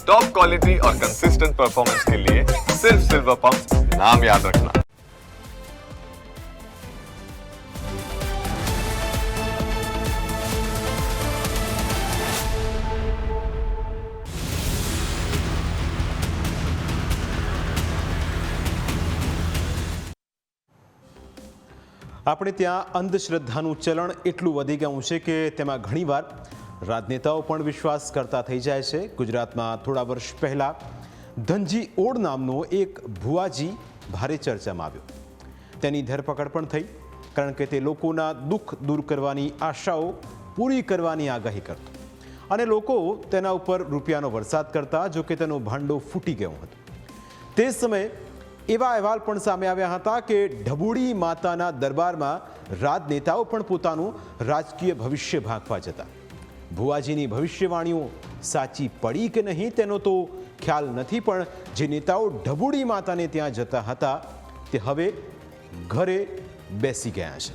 Top quality और consistent performance के लिए सिर्फ सिल्वर पंप नाम याद रखना। આપણે ત્યાં અંધશ્રદ્ધાનું ચલણ એટલું વધી ગયું છે કે તેમાં ઘણીવાર રાજનેતાઓ પણ વિશ્વાસ કરતા થઈ જાય છે। ગુજરાતમાં થોડા વર્ષ પહેલાં ધનજી ઓડ નામનો એક ભુવાજી ભારે ચર્ચામાં આવ્યો। તેની ધરપકડ પણ થઈ, કારણ કે તે લોકોના દુઃખ દૂર કરવાની આશાઓ પૂરી કરવાની આગાહી કરતો અને લોકો તેના ઉપર રૂપિયાનો વરસાદ કરતા, જો કે તેનો ભાંડો ફૂટી ગયો હતો। તે સમયે એવા અહેવાલ પણ સામે આવ્યા હતા કે ઢબુડી માતાના દરબારમાં રાજનેતાઓ પણ પોતાનું રાજકીય ભવિષ્ય ભાંકવા જતા। ભુવાજીની ભવિષ્યવાણીઓ સાચી પડી કે નહીં તેનો તો ખ્યાલ નથી, પણ જે નેતાઓ ઢબુડી માતાને ત્યાં જતા હતા તે હવે ઘરે બેસી ગયા છે।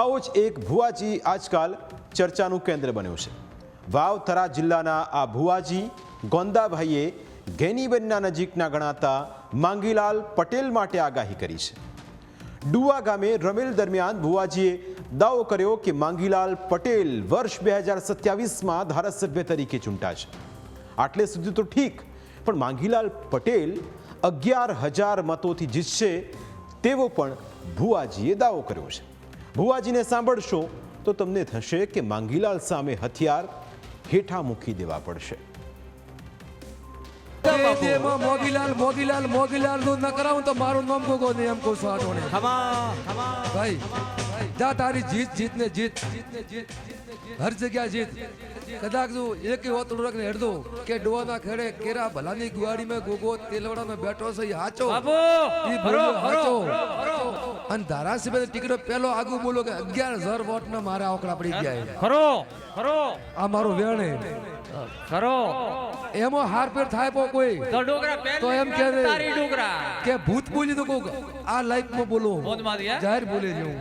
આવો જ એક ભુવાજી આજકાલ ચર્ચાનું કેન્દ્ર બન્યો છે। વાવ થરા જિલ્લાના આ ભુવાજી ગોંદાભાઈએ ગેનીબેનના નજીકના ગણાતા માંગીલાલ પટેલ માટે આગાહી કરી છે। ડુવા ગામે રમેલ દરમિયાન ભુવાજીએ દાવો કર્યો કે માંગીલાલ પટેલ વર્ષ 2027માં ધારાસભ્ય તરીકે ચૂંટાશે। આટલે સુધી તો ઠીક, પણ માંગીલાલ પટેલ 11,000 મતોથી જીતશે તેવો પણ ભુવાજીએ દાવો કર્યો છે। ભુવાજીને સાંભળશો તો તમને થશે કે માંગીલાલ સામે હથિયાર હેઠા મૂકી દેવા પડશે। મોગીલાલ મોગીલાલ મોગીલાલ નું ન કરાવું તો મારું નામ ગોગો નહીં हमको स्वाद होने भाई જા તારી જીત જીતને જીત હર જગ્યા જીત। કદાચ તું એક હોતડું રાખને હેડદો કે ડોવાના ખેડે કેરા ભલાની ગુવાડીમાં ગોગો તેલવાડામાં બેઠો છે, હાચો ઈ બોલ્યો હાચો। અને ધારાસભ્ય ટિકિટો પહેલો આગુ બોલો કે 11,000 વોટ ના મારા આંકડા પડી ગયા ખરો ખરો આ મારો વેણે ખરો એમાં હાર પેર થાય પો કોઈ તો ડોગરા પહેલ તો એમ કે તારી ડોગરા કે ભૂત બોલી તો કોક આ લાઈફ માં બોલો મોજ મારી હે? જાહેર બોલે જેવું।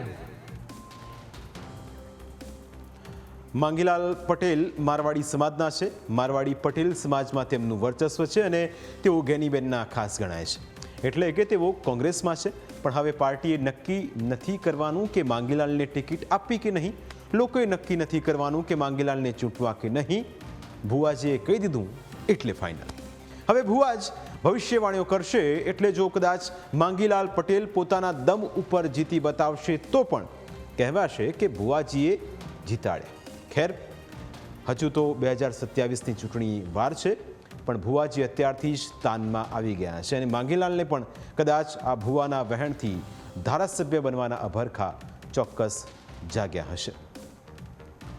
માંગીલાલ પટેલ મારવાડી સમાજના છે। મારવાડી પટેલ સમાજમાં તેમનું વર્ચસ્વ છે અને તેઓ ગેનીબેનના ખાસ ગણાય છે, એટલે કે તેઓ કોંગ્રેસમાં છે। પણ હવે પાર્ટીએ નક્કી નથી કરવાનું કે માંગીલાલને ટિકિટ આપવી કે નહીં, લોકોએ નક્કી નથી કરવાનું કે માંગીલાલને ચૂંટવા કે નહીં। ભુવાજીએ કહી દીધું એટલે ફાઇનલ। હવે ભુવાજ ભવિષ્યવાણીઓ કરશે, એટલે જો કદાચ માંગીલાલ પટેલ પોતાના દમ ઉપર જીતી બતાવશે તો પણ કહેવાશે કે ભુવાજીએ જીતાડ્યા। ખેર, હજુ તો 2027ની ચૂંટણી વાર છે, પણ ભુવાજી અત્યારથી જ તાનમાં આવી ગયા છે અને માંગીલાલને પણ કદાચ આ ભુવાના વહેણથી ધારાસભ્ય બનવાના અભરખા ચોક્કસ જાગ્યા હશે।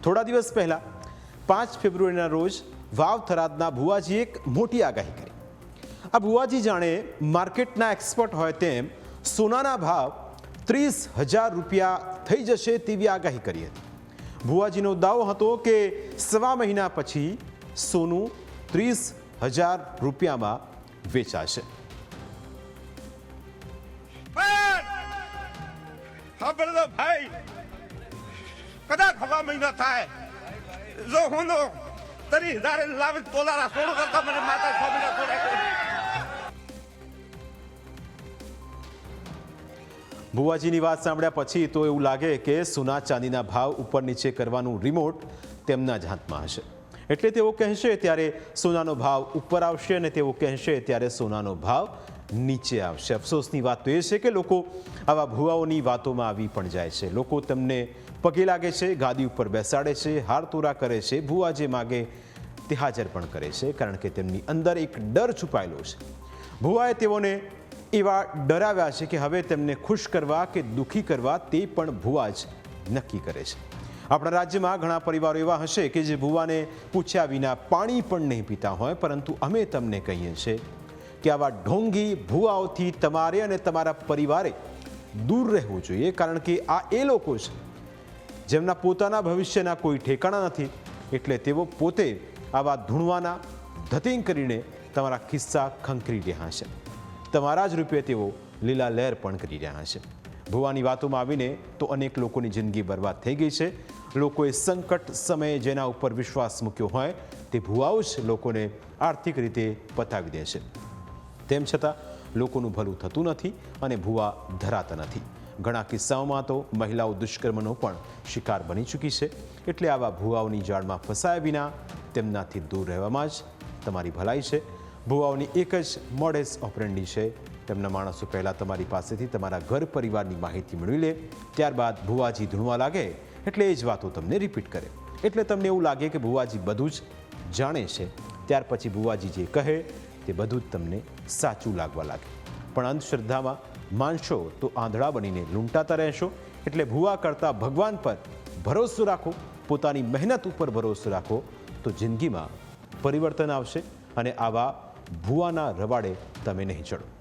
થોડા દિવસ પહેલા 5 ફેબ્રુઆરીના રોજ વાવ થરાદના ભુવાજીએ એક મોટી આગાહી કરી। આ ભુવાજી જાણે માર્કેટના એક્સપર્ટ હોય તેમ સોનાના ભાવ 30,000 રૂપિયા થઈ જશે તેવી આગાહી કરી હતી। ભુવાજીનો દાવો હતો કે સવા મહિના પછી સોનું 30,000 રૂપિયામાં વેચાશે। ભાઈ કદાચ હવા મહિના થાય જો હું 30,000 લાવી તોલારા સોનું કરતા મને માતા સ્વામીના સોના। ભુવાજીની વાત સાંભળ્યા પછી તો એવું લાગે કે સોના ચાંદીના ભાવ ઉપર નીચે કરવાનું રિમોટ તેમના જ હાથમાં હશે। એટલે તેઓ કહેશે ત્યારે સોનાનો ભાવ ઉપર આવશે અને તેઓ કહેશે ત્યારે સોનાનો ભાવ નીચે આવશે। અફસોસની વાત તો એ છે કે લોકો આવા ભુવાઓની વાતોમાં આવી પણ જાય છે। લોકો તેમને પગે લાગે છે, ગાદી ઉપર બેસાડે છે, હાર તોરા કરે છે, ભુવા જે માગે તે હાજર પણ કરે છે, કારણ કે તેમની અંદર એક ડર છુપાયેલો છે। ભુવાએ તેઓને એવા ડરાવ્યા છે કે હવે તેમને ખુશ કરવા કે દુઃખી કરવા તે પણ ભુવા જ નક્કી કરે છે। આપણા રાજ્યમાં ઘણા પરિવારો એવા હશે કે જે ભુવાને પૂછ્યા વિના પાણી પણ નહીં પીતા હોય, પરંતુ અમે તમને કહીએ છીએ કે આવા ઢોંગી ભુવાઓથી તમારે અને તમારા પરિવારે દૂર રહેવું જોઈએ, કારણ કે આ એ લોકો છે જેમના પોતાના ભવિષ્યના કોઈ ઠેકાણા નથી, એટલે તેઓ પોતે આવા ધૂણવાના ધતિંગ કરીને તમારા ખિસ્સા ખંખરી રહ્યા છે। તમારા જ રૂપે તેઓ લીલા લહેર પણ કરી રહ્યા છે। ભુવાની વાતોમાં આવીને તો અનેક લોકોની જિંદગી બરબાદ થઈ ગઈ છે। લોકોએ સંકટ સમયે જેના ઉપર વિશ્વાસ મૂક્યો હોય તે ભુવાઓ જ લોકોને આર્થિક રીતે પતાવી દે છે. તેમ છતાં લોકોનું ભલું થતું નથી અને ભુવા ધરાતા નથી. ઘણા કિસ્સાઓમાં તો મહિલાઓ દુષ્કર્મનો પણ શિકાર બની ચૂકી છે. એટલે આવા ભુવાઓની જાળમાં ફસાયા વિના તેમનાથી દૂર રહેવામાં જ તમારી ભલાઈ છે. ભુવાઓની એક જ મોડેસ ઓપરેન્ડી છે. તેમના માણસો પહેલાં તમારી પાસેથી તમારા ઘર પરિવારની માહિતી મેળવી લે, ત્યારબાદ ભુવાજી ધૂણવા લાગે એટલે એ જ વાતો તમને રિપીટ કરે. એટલે તમને એવું લાગે કે ભુવાજી બધું જ જાણે છે. ત્યાર પછી ભુવાજી જે કહે તે બધું જ તમને સાચું લાગવા લાગે. પણ અંધશ્રદ્ધામાં માનશો તો આંધળા બનીને લૂંટાતા રહેશો. એટલે ભુવા કરતાં ભગવાન પર ભરોસો રાખો, પોતાની મહેનત ઉપર ભરોસો રાખો, તો જિંદગીમાં પરિવર્તન આવશે અને આવા ભુવાના રવાડે તમે નહીં ચડો.